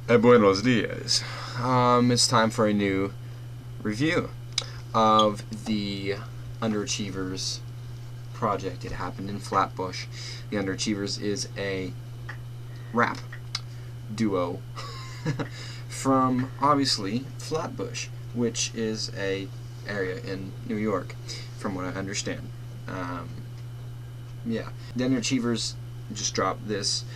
Buenos dias. It's time for a new review of the Underachievers project. It happened in Flatbush. The Underachievers is a rap duo from obviously Flatbush, which is a area in New York, from what I understand. Um, yeah, the Underachievers just dropped this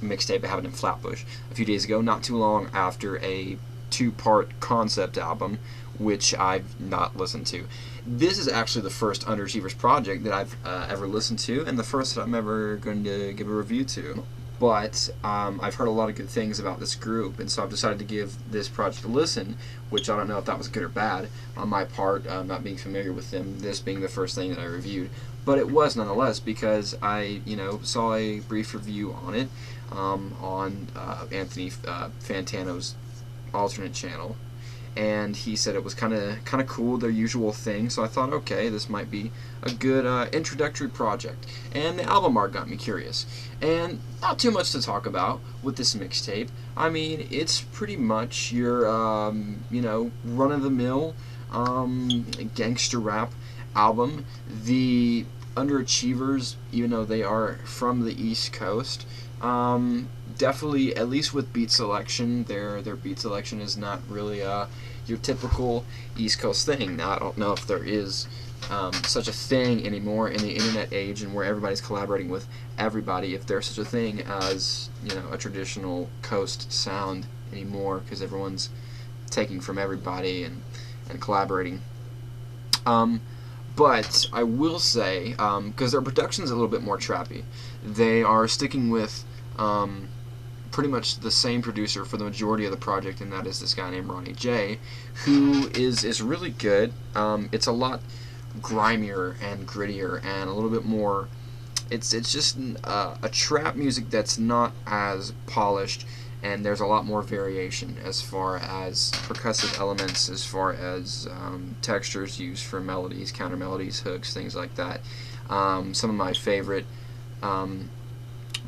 mixtape I have it in Flatbush a few days ago, not too long after a two-part concept album, which I've not listened to. This is actually the first Underachievers project that I've ever listened to, and the first that I'm ever going to give a review to. But I've heard a lot of good things about this group, and so I've decided to give this project a listen, which I don't know if that was good or bad on my part, not being familiar with them, this being the first thing that I reviewed. But it was nonetheless, because I, saw a brief review on it on Anthony Fantano's alternate channel, and he said it was kind of cool, their usual thing. So I thought, okay, this might be a good introductory project. And the album art got me curious, and not too much to talk about with this mixtape. I mean, it's pretty much your run of the mill gangster rap album. The Underachievers, even though they are from the East Coast, definitely, at least with beat selection, their beat selection is not really your typical East Coast thing. Now, I don't know if there is such a thing anymore in the internet age, and where everybody's collaborating with everybody, if there's such a thing as a traditional coast sound anymore, because everyone's taking from everybody and collaborating. But I will say, because their production's a little bit more trappy, they are sticking with pretty much the same producer for the majority of the project, and that is this guy named Ronnie J, who is really good. It's a lot grimier and grittier and a little bit more. It's just a trap music that's not as polished, and there's a lot more variation as far as percussive elements, as far as textures used for melodies, counter melodies, hooks, things like that. Some of my favorite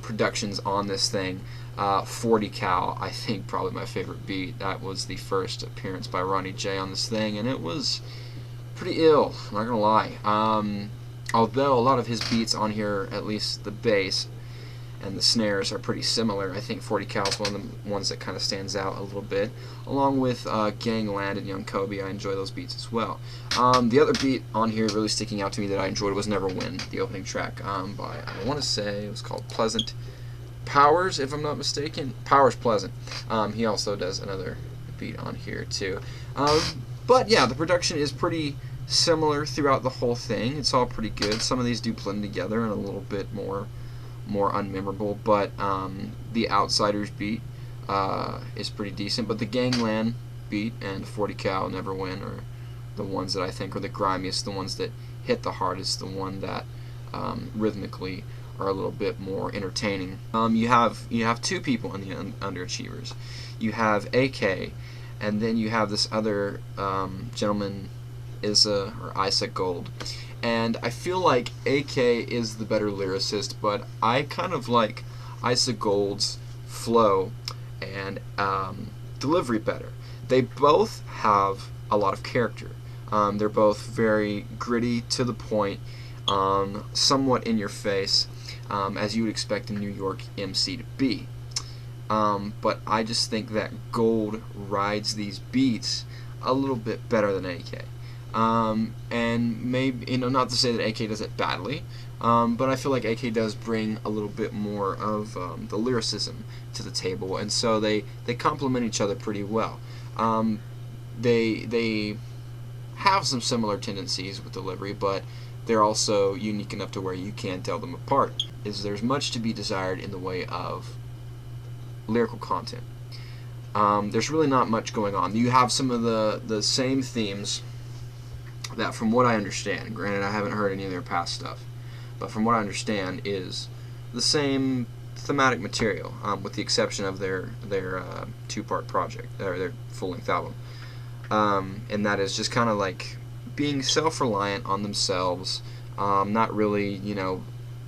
productions on this thing, 40 Cal, I think probably my favorite beat. That was the first appearance by Ronnie J on this thing, and it was pretty ill, I'm not gonna lie. Although a lot of his beats on here, at least the bass and the snares, are pretty similar. I think 40 Cal is one of the ones that kind of stands out a little bit, along with Gangland and Young Kobe. I enjoy those beats as well. The other beat on here really sticking out to me that I enjoyed was Never Win, the opening track by, I want to say it was called Pleasant Powers, if I'm not mistaken. Powers Pleasant. He also does another beat on here too. But yeah, the production is pretty similar throughout the whole thing. It's all pretty good. Some of these do blend together and a little bit more unmemorable, but the Outsiders beat is pretty decent. But the Gangland beat and 40 Cal, Never Win, are the ones that I think are the grimiest, the ones that hit the hardest, the one that rhythmically are a little bit more entertaining. You have two people in the Underachievers. You have AK, and then you have this other gentleman, Isa Gold. And I feel like AK is the better lyricist, but I kind of like Isa Gold's flow and delivery better. They both have a lot of character. They're both very gritty, to the point, somewhat in your face, as you would expect a New York MC to be. But I just think that Gold rides these beats a little bit better than AK. And maybe, not to say that AK does it badly, but I feel like AK does bring a little bit more of the lyricism to the table, and so they complement each other pretty well. They have some similar tendencies with delivery, but they're also unique enough to where you can tell them apart. There's much to be desired in the way of lyrical content. There's really not much going on. You have some of the same themes that, from what I understand, granted I haven't heard any of their past stuff, but from what I understand is the same thematic material, with the exception of their two-part project, or their full-length album, and that is just kind of like being self-reliant on themselves, not really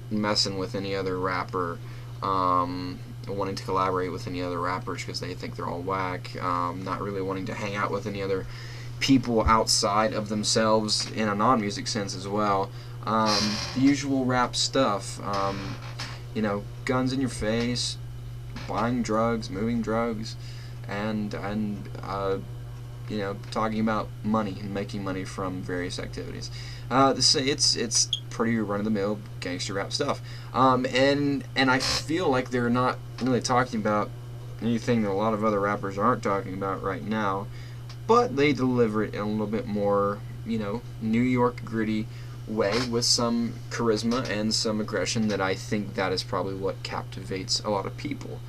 messing with any other rapper, wanting to collaborate with any other rappers because they think they're all whack, not really wanting to hang out with any other people outside of themselves in a non-music sense as well. The usual rap stuff, guns in your face, buying drugs, moving drugs, and talking about money and making money from various activities. It's pretty run-of-the-mill gangster rap stuff, and I feel like they're not really talking about anything that a lot of other rappers aren't talking about right now, but they deliver it in a little bit more, New York gritty way with some charisma and some aggression that I think that is probably what captivates a lot of people.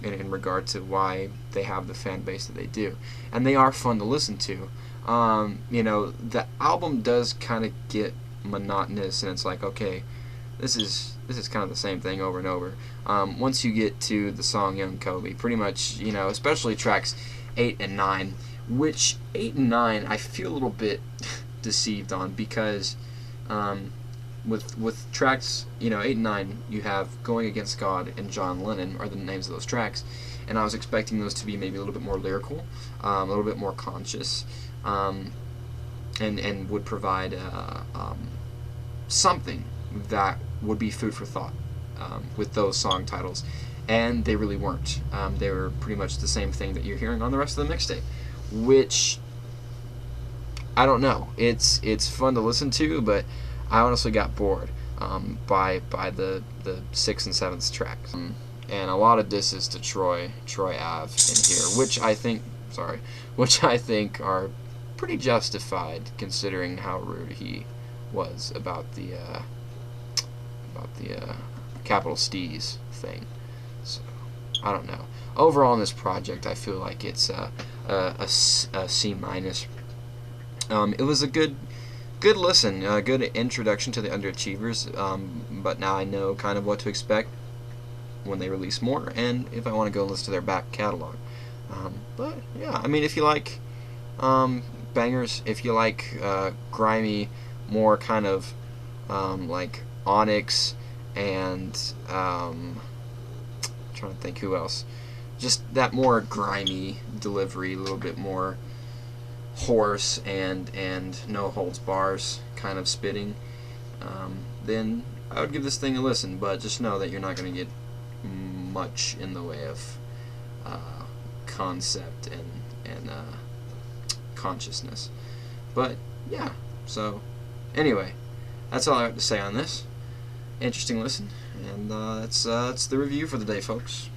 In regard to why they have the fan base that they do, and they are fun to listen to. The album does kind of get monotonous, and it's like, okay, this is kind of the same thing over and over. Once you get to the song Young Kobe, pretty much, especially tracks 8 and 9, which 8 and 9 I feel a little bit deceived on, because with tracks, 8 and 9, you have Going Against God and John Lennon are the names of those tracks, and I was expecting those to be maybe a little bit more lyrical, a little bit more conscious, and would provide something that would be food for thought with those song titles, and they really weren't. They were pretty much the same thing that you're hearing on the rest of the mixtape, which, I don't know. It's fun to listen to, but I honestly got bored by the 6th and 7th tracks, and a lot of disses to Troy Ave in here, which I think are pretty justified considering how rude he was about the capital Steez thing. So I don't know. Overall, in this project, I feel like it's a C minus. It was a good listen, a good introduction to the Underachievers, but now I know kind of what to expect when they release more, and if I want to go listen to their back catalog. But yeah, I mean, if you like bangers, if you like grimy, more kind of like Onyx and trying to think who else, just that more grimy delivery, a little bit more hoarse and no holds bars kind of spitting, then I would give this thing a listen, but just know that you're not going to get much in the way of concept and consciousness. But yeah, so anyway, that's all I have to say on this. Interesting listen, and that's the review for the day, folks.